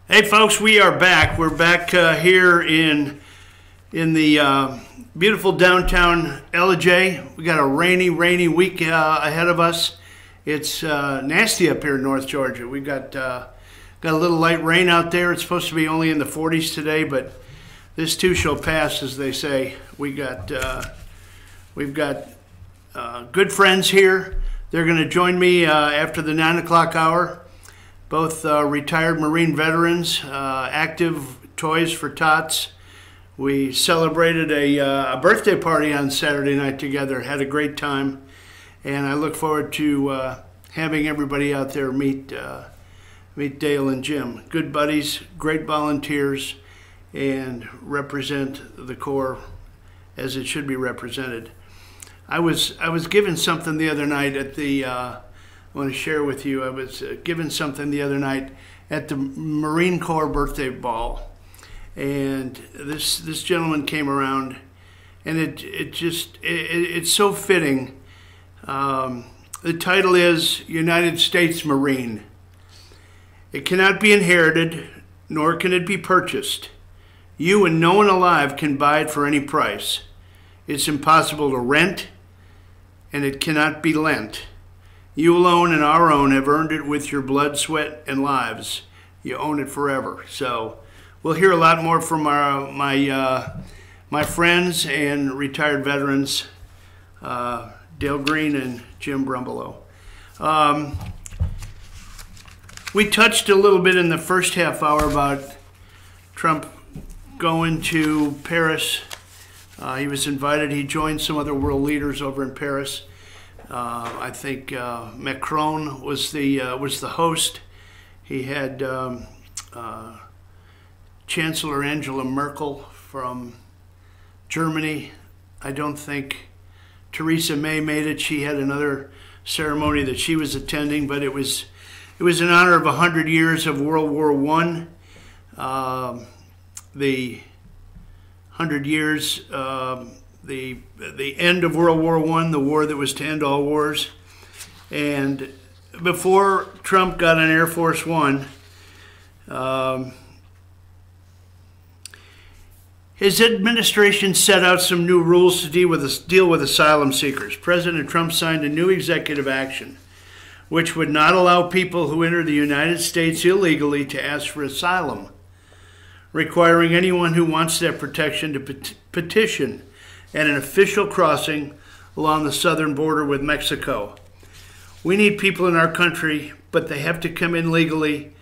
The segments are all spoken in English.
Hey folks, we are back. We're back here in the beautiful downtown LJ. We got a rainy week ahead of us. It's nasty up here in North Georgia. We got a little light rain out there. It's supposed to be only in the 40s today, but this too shall pass, as they say. We've got good friends here. They're going to join me after the 9 o'clock hour. Both retired Marine veterans, active Toys for Tots. We celebrated a birthday party on Saturday night together, had a great time, and I look forward to having everybody out there meet Dale and Jim. Good buddies, great volunteers, and represent the Corps as it should be represented. I was given something the other night at the I want to share with you. I was given something the other night at the Marine Corps birthday ball, and this gentleman came around, and it's so fitting. The title is United States Marine. It cannot be inherited, nor can it be purchased. You and no one alive can buy it for any price. It's impossible to rent, and it cannot be lent. You alone and our own have earned it with your blood, sweat, and lives. You own it forever. So we'll hear a lot more from my friends and retired veterans, Dale Green and Jim Brumbelow. We touched a little bit in the first half hour about Trump going to Paris. He was invited. He joined some other world leaders over in Paris. I think Macron was the host. He had Chancellor Angela Merkel from Germany. I don't think Theresa May made it. She had another ceremony that she was attending, but it was in honor of 100 years of World War I. The 100 years. The end of World War I, the war that was to end all wars. And before Trump got on Air Force One, his administration set out some new rules to deal with asylum seekers. President Trump signed a new executive action which would not allow people who enter the United States illegally to ask for asylum, requiring anyone who wants that protection to petition at an official crossing along the southern border with Mexico. We need people in our country, but they have to come in legally,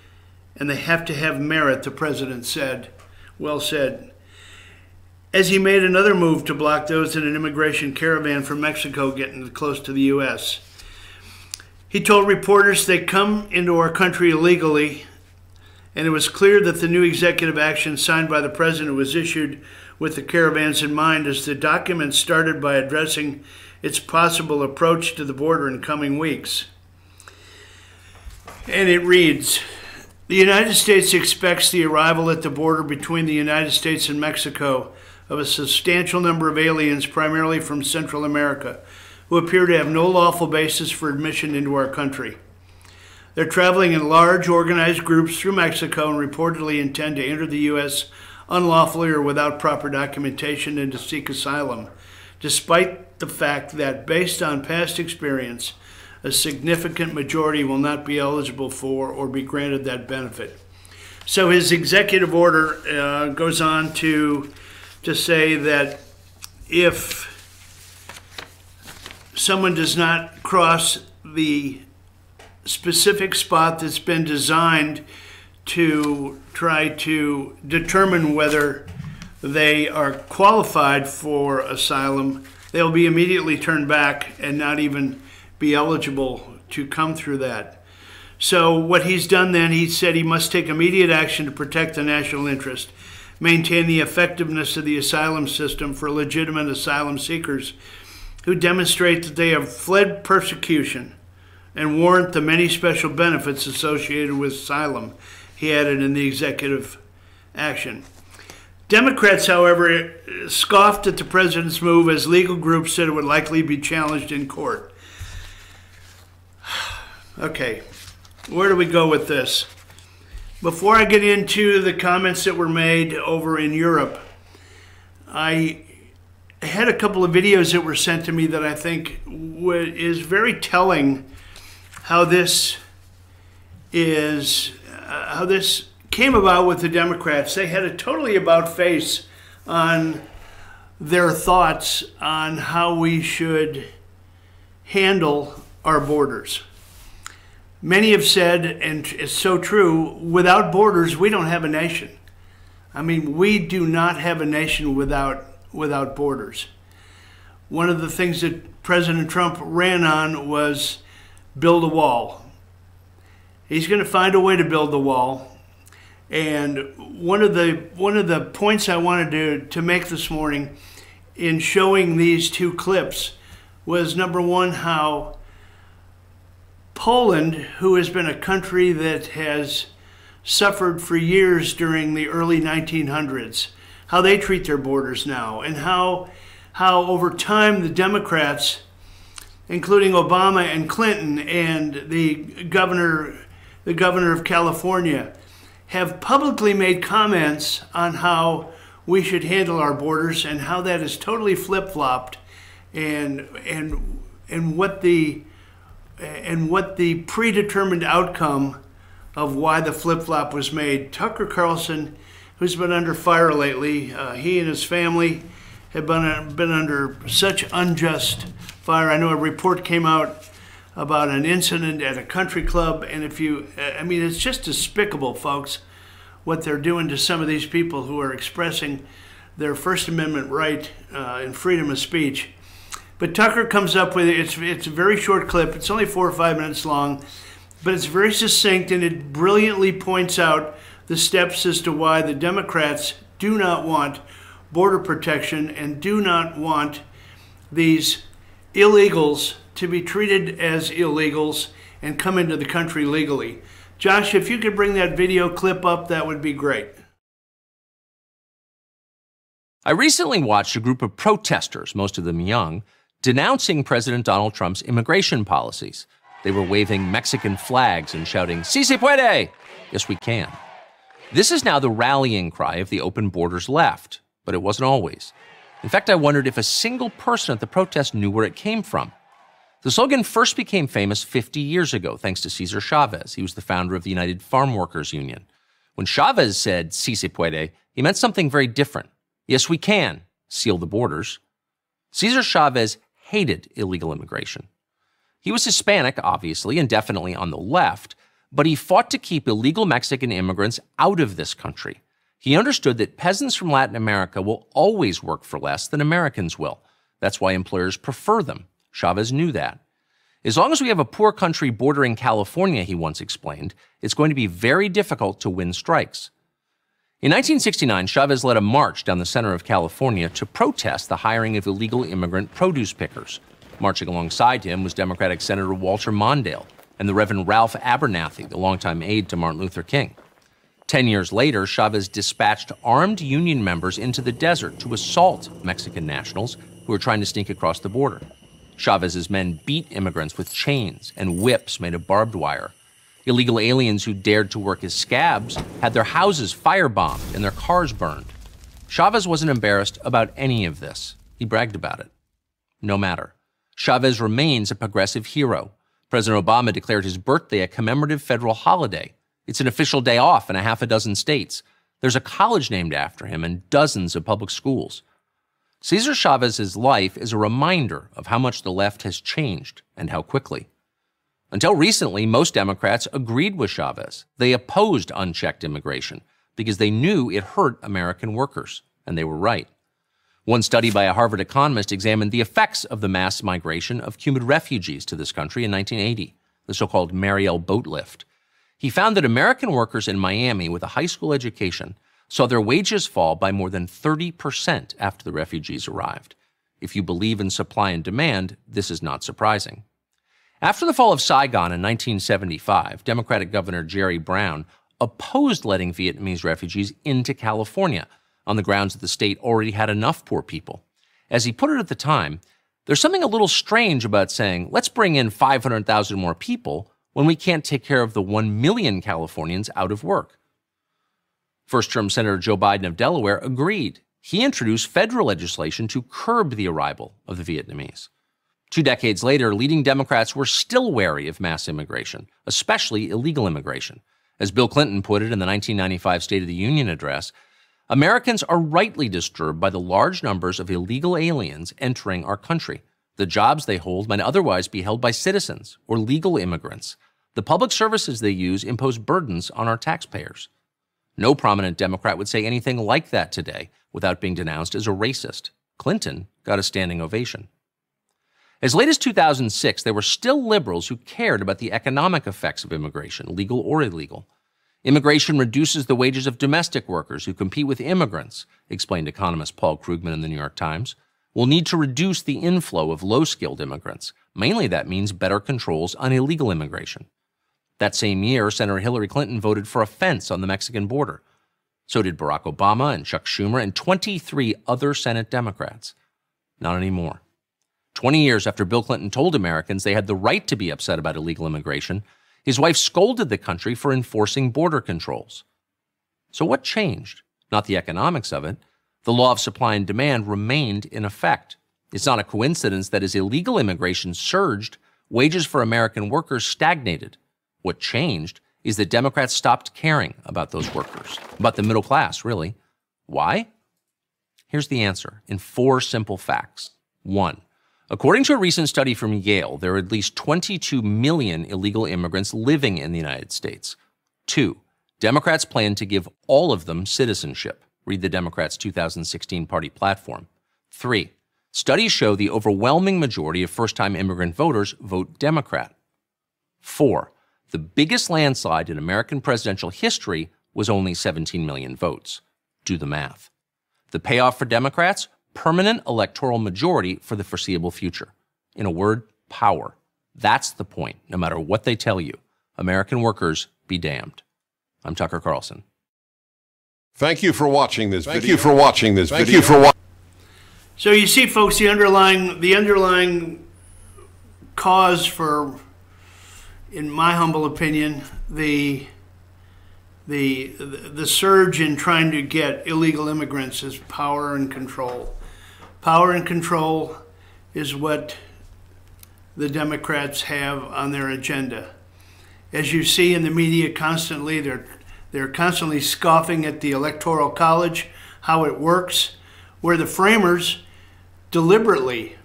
and they have to have merit, the president said. Well said. As he made another move to block those in an immigration caravan from Mexico getting close to the U.S. He told reporters they come into our country illegally, and it was clear that the new executive action signed by the president was issued with the caravans in mind, as the document started by addressing its possible approach to the border in coming weeks. And it reads, the United States expects the arrival at the border between the United States and Mexico of a substantial number of aliens, primarily from Central America, who appear to have no lawful basis for admission into our country. They're traveling in large, organized groups through Mexico and reportedly intend to enter the U.S. unlawfully or without proper documentation and to seek asylum, despite the fact that, based on past experience, a significant majority will not be eligible for or be granted that benefit. So his executive order goes on to say that if someone does not cross the specific spot that's been designed to try to determine whether they are qualified for asylum, they'll be immediately turned back and not even be eligible to come through that. So what he's done then, he said he must take immediate action to protect the national interest, maintain the effectiveness of the asylum system for legitimate asylum seekers who demonstrate that they have fled persecution and warrant the many special benefits associated with asylum, he added in the executive action. Democrats, however, scoffed at the president's move, as legal groups said it would likely be challenged in court. Okay, where do we go with this? Before I get into the comments that were made over in Europe, I had a couple of videos that were sent to me that I think is very telling how this came about with the Democrats. They had a totally about face on their thoughts on how we should handle our borders. Many have said, and it's so true, without borders, we don't have a nation. I mean, we do not have a nation without borders. One of the things that President Trump ran on was build a wall. He's going to find a way to build the wall. And one of the points I wanted to make this morning in showing these two clips was, number one, how Poland, who has been a country that has suffered for years during the early 1900s, how they treat their borders now, and how over time the Democrats, including Obama and Clinton and the governor of California, have publicly made comments on how we should handle our borders and how that is totally flip-flopped, and what the predetermined outcome of why the flip-flop was made. Tucker Carlson, who's been under fire lately, he and his family have been under such unjust fire. I know a report came out about an incident at a country club, and it's just despicable, folks, what they're doing to some of these people who are expressing their First Amendment right and freedom of speech. But Tucker comes up with it. It's a very short clip. It's only 4 or 5 minutes long, but it's very succinct, and it brilliantly points out the steps as to why the Democrats do not want border protection and do not want these illegals to be treated as illegals and come into the country legally. Josh, if you could bring that video clip up, that would be great. I recently watched a group of protesters, most of them young, denouncing President Donald Trump's immigration policies. They were waving Mexican flags and shouting, "Si se puede!" Yes, we can. This is now the rallying cry of the open borders left, but it wasn't always. In fact, I wondered if a single person at the protest knew where it came from. The slogan first became famous 50 years ago, thanks to Cesar Chavez. He was the founder of the United Farm Workers Union. When Chavez said, "Si se puede," he meant something very different. Yes, we can seal the borders. Cesar Chavez hated illegal immigration. He was Hispanic, obviously, and definitely on the left, but he fought to keep illegal Mexican immigrants out of this country. He understood that peasants from Latin America will always work for less than Americans will. That's why employers prefer them. Chavez knew that. As long as we have a poor country bordering California, he once explained, it's going to be very difficult to win strikes. In 1969, Chavez led a march down the center of California to protest the hiring of illegal immigrant produce pickers. Marching alongside him was Democratic Senator Walter Mondale and the Reverend Ralph Abernathy, the longtime aide to Martin Luther King. 10 years later, Chavez dispatched armed union members into the desert to assault Mexican nationals who were trying to sneak across the border. Chavez's men beat immigrants with chains and whips made of barbed wire. Illegal aliens who dared to work as scabs had their houses firebombed and their cars burned. Chavez wasn't embarrassed about any of this. He bragged about it. No matter. Chavez remains a progressive hero. President Obama declared his birthday a commemorative federal holiday. It's an official day off in a half a dozen states. There's a college named after him and dozens of public schools. Cesar Chavez's life is a reminder of how much the left has changed and how quickly. Until recently, most Democrats agreed with Chavez. They opposed unchecked immigration because they knew it hurt American workers, and they were right. One study by a Harvard economist examined the effects of the mass migration of Cuban refugees to this country in 1980, the so-called Mariel boat lift. He found that American workers in Miami with a high school education saw their wages fall by more than 30% after the refugees arrived. If you believe in supply and demand, this is not surprising. After the fall of Saigon in 1975, Democratic Governor Jerry Brown opposed letting Vietnamese refugees into California on the grounds that the state already had enough poor people. As he put it at the time, there's something a little strange about saying, let's bring in 500,000 more people when we can't take care of the 1 million Californians out of work. First-term Senator Joe Biden of Delaware agreed. He introduced federal legislation to curb the arrival of the Vietnamese. 2 decades later, leading Democrats were still wary of mass immigration, especially illegal immigration. As Bill Clinton put it in the 1995 State of the Union address, Americans are rightly disturbed by the large numbers of illegal aliens entering our country. The jobs they hold might otherwise be held by citizens or legal immigrants. The public services they use impose burdens on our taxpayers. No prominent Democrat would say anything like that today without being denounced as a racist. Clinton got a standing ovation. As late as 2006, there were still liberals who cared about the economic effects of immigration, legal or illegal. Immigration reduces the wages of domestic workers who compete with immigrants, explained economist Paul Krugman in the New York Times. We'll need to reduce the inflow of low-skilled immigrants. Mainly that means better controls on illegal immigration. That same year, Senator Hillary Clinton voted for a fence on the Mexican border. So did Barack Obama and Chuck Schumer and 23 other Senate Democrats. Not anymore. 20 years after Bill Clinton told Americans they had the right to be upset about illegal immigration, his wife scolded the country for enforcing border controls. So what changed? Not the economics of it. The law of supply and demand remained in effect. It's not a coincidence that as illegal immigration surged, wages for American workers stagnated. What changed is that Democrats stopped caring about those workers, about the middle class, really. Why? Here's the answer in 4 simple facts. 1. According to a recent study from Yale, there are at least 22 million illegal immigrants living in the United States. 2. Democrats plan to give all of them citizenship. Read the Democrats' 2016 party platform. 3. Studies show the overwhelming majority of first-time immigrant voters vote Democrat. 4. The biggest landslide in American presidential history was only 17 million votes. Do the math. The payoff for Democrats? Permanent electoral majority for the foreseeable future. In a word, power. That's the point, no matter what they tell you. American workers be damned. I'm Tucker Carlson. Thank you for watching this video. So you see, folks, the underlying cause for, in my humble opinion, the surge in trying to get illegal immigrants is power and control. Power and control is what the Democrats have on their agenda. As you see in the media constantly, they're constantly scoffing at the Electoral College, how it works, where the framers deliberately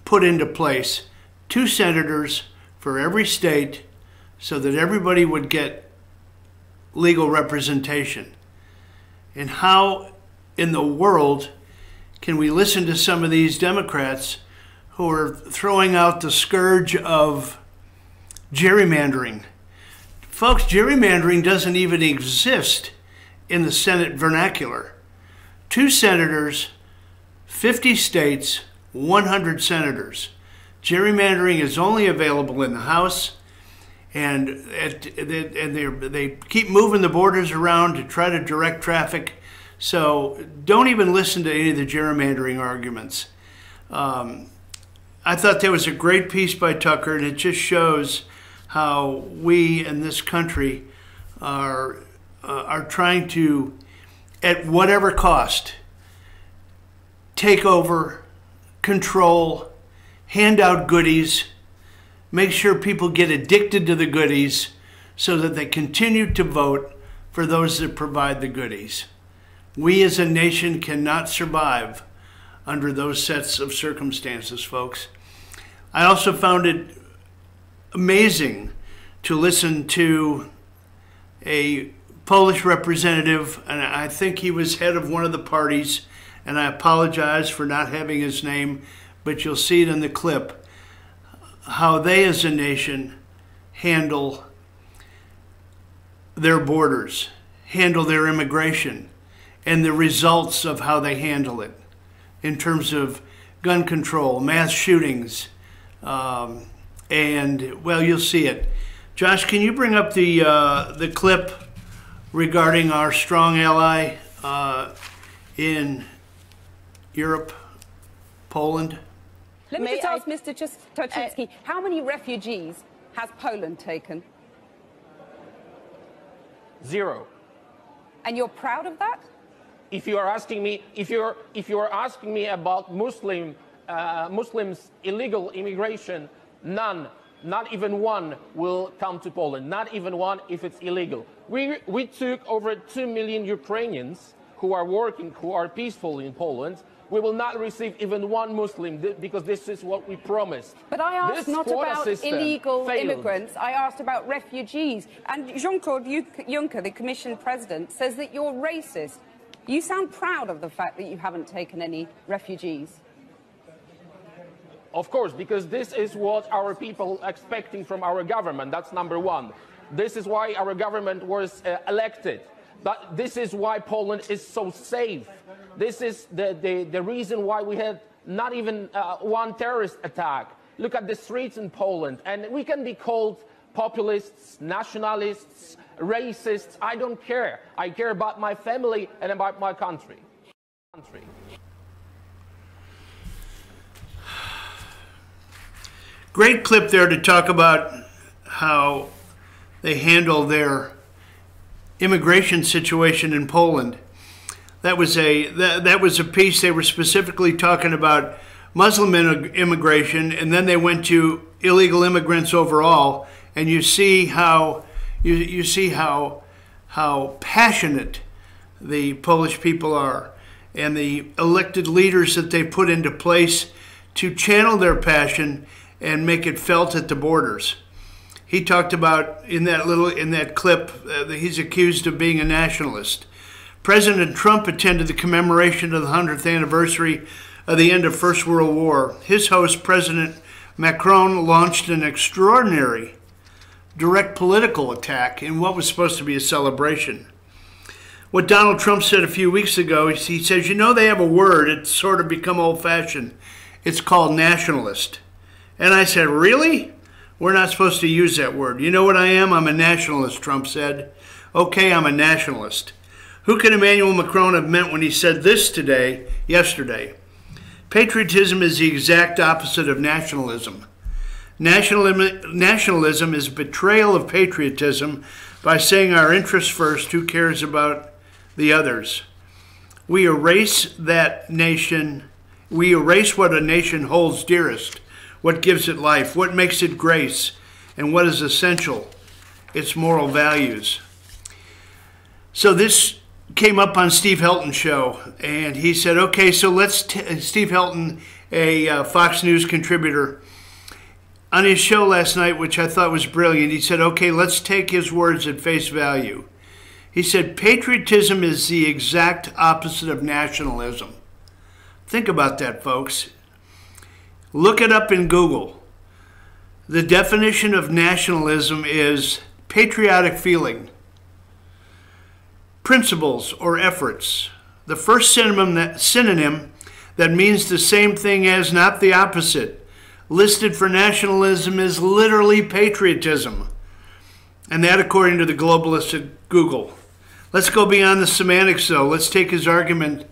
put into place 2 senators for every state so that everybody would get legal representation. And how in the world can we listen to some of these Democrats who are throwing out the scourge of gerrymandering? Folks, gerrymandering doesn't even exist in the Senate vernacular. 2 senators, 50 states, 100 senators. Gerrymandering is only available in the House, and they keep moving the borders around to try to direct traffic. So don't even listen to any of the gerrymandering arguments. I thought that was a great piece by Tucker, and it just shows how we in this country are trying to, at whatever cost, take over, control, hand out goodies, make sure people get addicted to the goodies so that they continue to vote for those that provide the goodies. We as a nation cannot survive under those sets of circumstances, folks. I also found it amazing to listen to a Polish representative, and I think he was head of one of the parties, and I apologize for not having his name, but you'll see it in the clip, how they as a nation handle their borders, handle their immigration, and the results of how they handle it in terms of gun control, mass shootings, and, well, you'll see it. Josh, can you bring up the clip regarding our strong ally in Europe, Poland? Let me just ask Mr. Toczynski, how many refugees has Poland taken? 0. And you're proud of that? If you are asking me, if you're asking me about Muslims illegal immigration, none, not even one, will come to Poland. Not even one if it's illegal. We took over 2 million Ukrainians who are working, who are peaceful in Poland. We will not receive even one Muslim because this is what we promised. But I asked not about illegal immigrants, I asked about refugees. And Jean-Claude Juncker, the Commission President, says that you're racist. You sound proud of the fact that you haven't taken any refugees. Of course, because this is what our people are expecting from our government. That's number one. This is why our government was elected. But this is why Poland is so safe. This is the reason why we had not even one terrorist attack. Look at the streets in Poland. And we can be called populists, nationalists, racists. I don't care. I care about my family and about my country. Great clip there to talk about how they handle their immigration situation in Poland. That was a piece. They were specifically talking about Muslim immigration, and then they went to illegal immigrants overall. And you see how how passionate the Polish people are, and the elected leaders that they put into place to channel their passion and make it felt at the borders. He talked about in that clip, he's accused of being a nationalist. President Trump attended the commemoration of the 100th anniversary of the end of First World War. His host, President Macron, launched an extraordinary direct political attack in what was supposed to be a celebration. What Donald Trump said a few weeks ago, he says, you know, they have a word, it's sort of become old-fashioned. It's called nationalist. And I said, really? We're not supposed to use that word. You know what I am? I'm a nationalist, Trump said. Okay, I'm a nationalist. Who could Emmanuel Macron have meant when he said this yesterday? Patriotism is the exact opposite of nationalism. Nationalism is betrayal of patriotism by saying our interests first, who cares about the others. We erase that nation. We erase what a nation holds dearest, what gives it life, what makes it grace, and what is essential, its moral values. So this came up on Steve Helton's show, and he said, okay, so Steve Helton, a Fox News contributor, on his show last night, which I thought was brilliant, he said, okay, let's take his words at face value. He said, patriotism is the exact opposite of nationalism. Think about that, folks. Look it up in Google. The definition of nationalism is patriotic feeling, principles or efforts. The first synonym that means the same thing as, not the opposite, listed for nationalism is literally patriotism. And that according to the globalists at Google. Let's go beyond the semantics though. Let's take his argument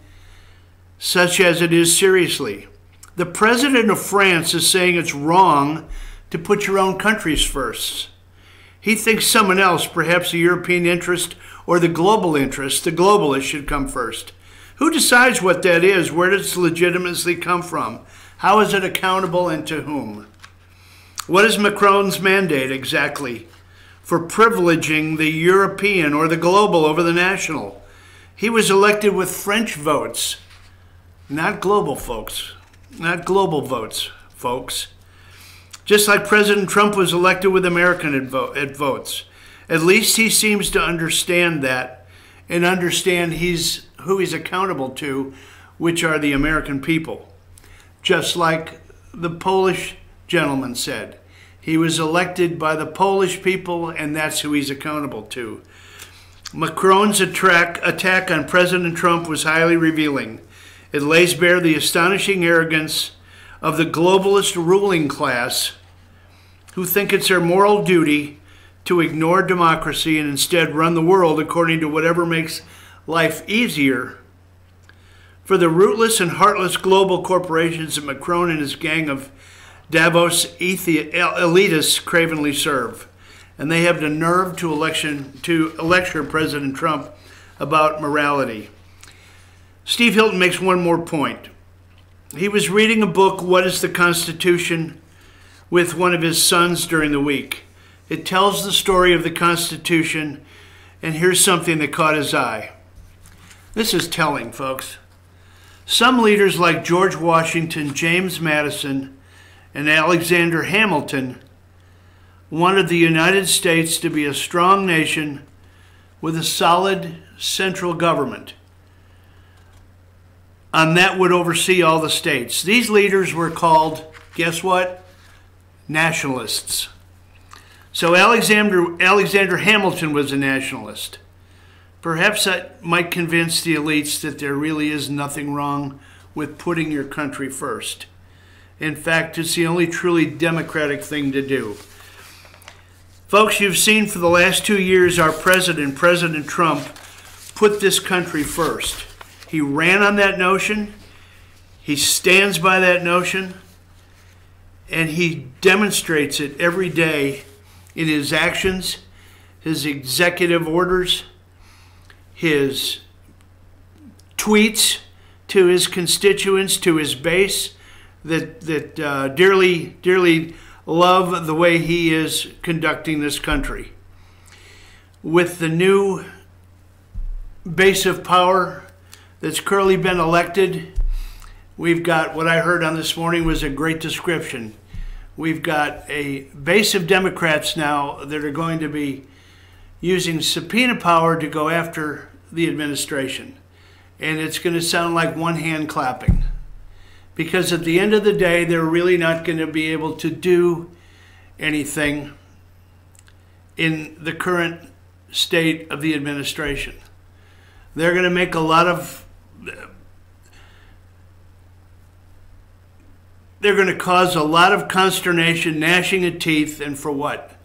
such as it is seriously. The president of France is saying it's wrong to put your own countries first. He thinks someone else, perhaps the European interest or the global interest, the globalists, should come first. Who decides what that is? Where does it legitimately come from? How is it accountable, and to whom? What is Macron's mandate exactly for privileging the European or the global over the national? He was elected with French votes, not global folks, not global votes, folks. Just like President Trump was elected with American votes. At least he seems to understand that and understand who he's accountable to, which are the American people. Just like the Polish gentleman said. He was elected by the Polish people, and that's who he's accountable to. Macron's attack on President Trump was highly revealing. It lays bare the astonishing arrogance of the globalist ruling class who think it's their moral duty to ignore democracy and instead run the world according to whatever makes life easier for the rootless and heartless global corporations that Macron and his gang of Davos elitists cravenly serve. And they have the nerve to lecture President Trump about morality. Steve Hilton makes one more point. He was reading a book, What is the Constitution?, with one of his sons during the week. It tells the story of the Constitution, and here's something that caught his eye. This is telling, folks. Some leaders like George Washington, James Madison, and Alexander Hamilton wanted the United States to be a strong nation with a solid central government. And that would oversee all the states. These leaders were called, guess what? Nationalists. So Alexander Hamilton was a nationalist. Perhaps that might convince the elites that there really is nothing wrong with putting your country first. In fact, it's the only truly democratic thing to do. Folks, you've seen for the last 2 years our president, President Trump, put this country first. He ran on that notion, he stands by that notion, and he demonstrates it every day in his actions, his executive orders, his tweets to his constituents, to his base, that dearly love the way he is conducting this country. With the new base of power that's currently been elected, we've got what I heard on this morning was a great description. We've got a base of Democrats now that are going to be using subpoena power to go after the administration. And it's going to sound like one hand clapping. Because at the end of the day, they're really not going to be able to do anything in the current state of the administration. They're going to make a lot of they're going to cause a lot of consternation, gnashing of teeth, and for what?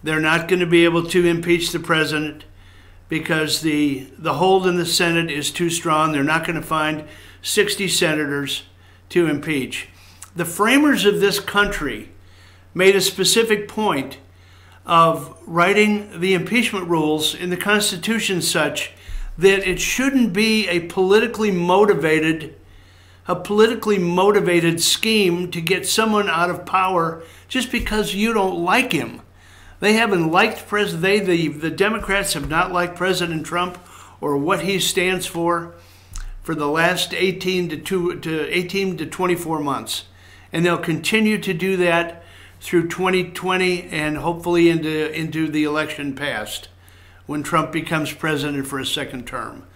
They're not going to be able to impeach the president because the hold in the Senate is too strong. They're not going to find 60 senators to impeach. The framers of this country made a specific point of writing the impeachment rules in the Constitution such that it shouldn't be a politically motivated scheme to get someone out of power just because you don't like him. They haven't liked the Democrats have not liked President Trump or what he stands for the last 18 to 24 months. And they'll continue to do that through 2020 and hopefully into the election past when Trump becomes president for a second term.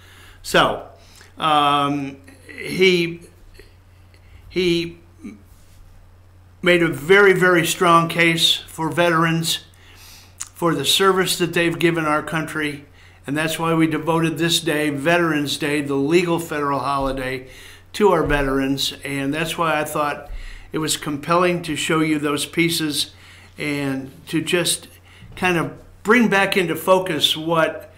So he made a very, very strong case for veterans, for the service that they've given our country, and that's why we devoted this day, Veterans Day, the legal federal holiday, to our veterans. And that's why I thought it was compelling to show you those pieces and to just kind of bring back into focus what,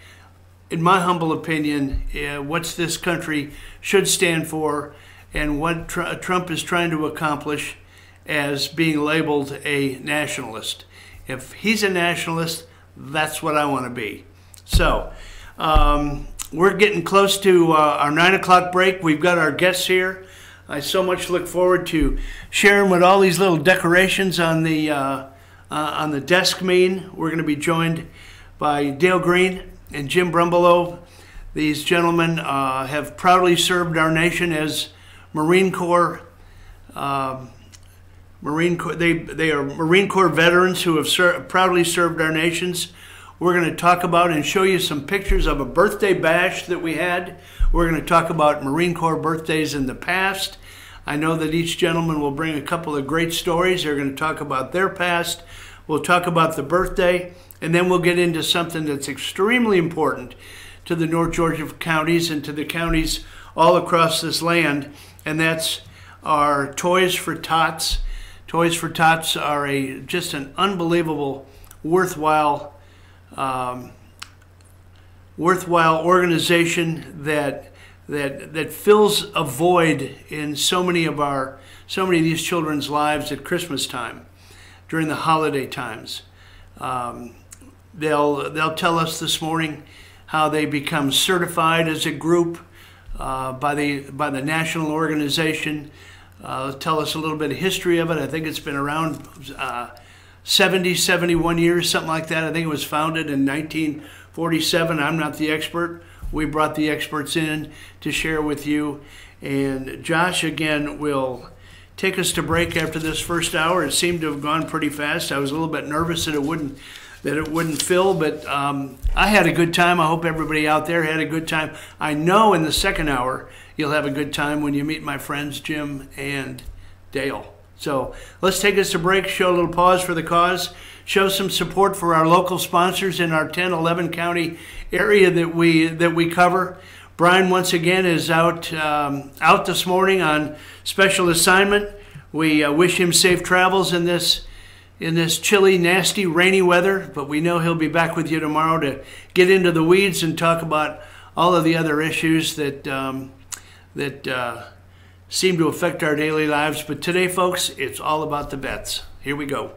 in my humble opinion, what this country should stand for and what Trump is trying to accomplish as being labeled a nationalist. If he's a nationalist, that's what I want to be. So we're getting close to our 9 o'clock break. We've got our guests here. I so much look forward to sharing what all these little decorations on the desk mean. We're going to be joined by Dale Green and Jim Brumbelow. These gentlemen have proudly served our nation as Marine Corps. They are Marine Corps veterans who have proudly served our nations. We're going to talk about and show you some pictures of a birthday bash that we had. We're going to talk about Marine Corps birthdays in the past. I know that each gentleman will bring a couple of great stories. They're going to talk about their past. We'll talk about the birthday, and then we'll get into something that's extremely important to the North Georgia counties and to the counties all across this land, and that's our Toys for Tots. Toys for Tots are just an unbelievable, worthwhile organization that fills a void in so many of these children's lives at Christmas time, during the holiday times. They'll tell us this morning how they become certified as a group by the national organization. Tell us a little bit of history of it. I think it's been around 70, 71 years, something like that. I think it was founded in 1947. I'm not the expert. We brought the experts in to share with you. And Josh, again, will take us to break after this first hour. It seemed to have gone pretty fast. I was a little bit nervous that it wouldn't fill, but I had a good time. I hope everybody out there had a good time. I know in the second hour you'll have a good time when you meet my friends Jim and Dale. So let's take us to break, show a little pause for the cause, show some support for our local sponsors in our 10, 11 county area that we cover. Brian, once again, is out this morning on special assignment. We wish him safe travels in this chilly, nasty, rainy weather, but we know he'll be back with you tomorrow to get into the weeds and talk about all of the other issues that seem to affect our daily lives. But today, folks, it's all about the vets. Here we go.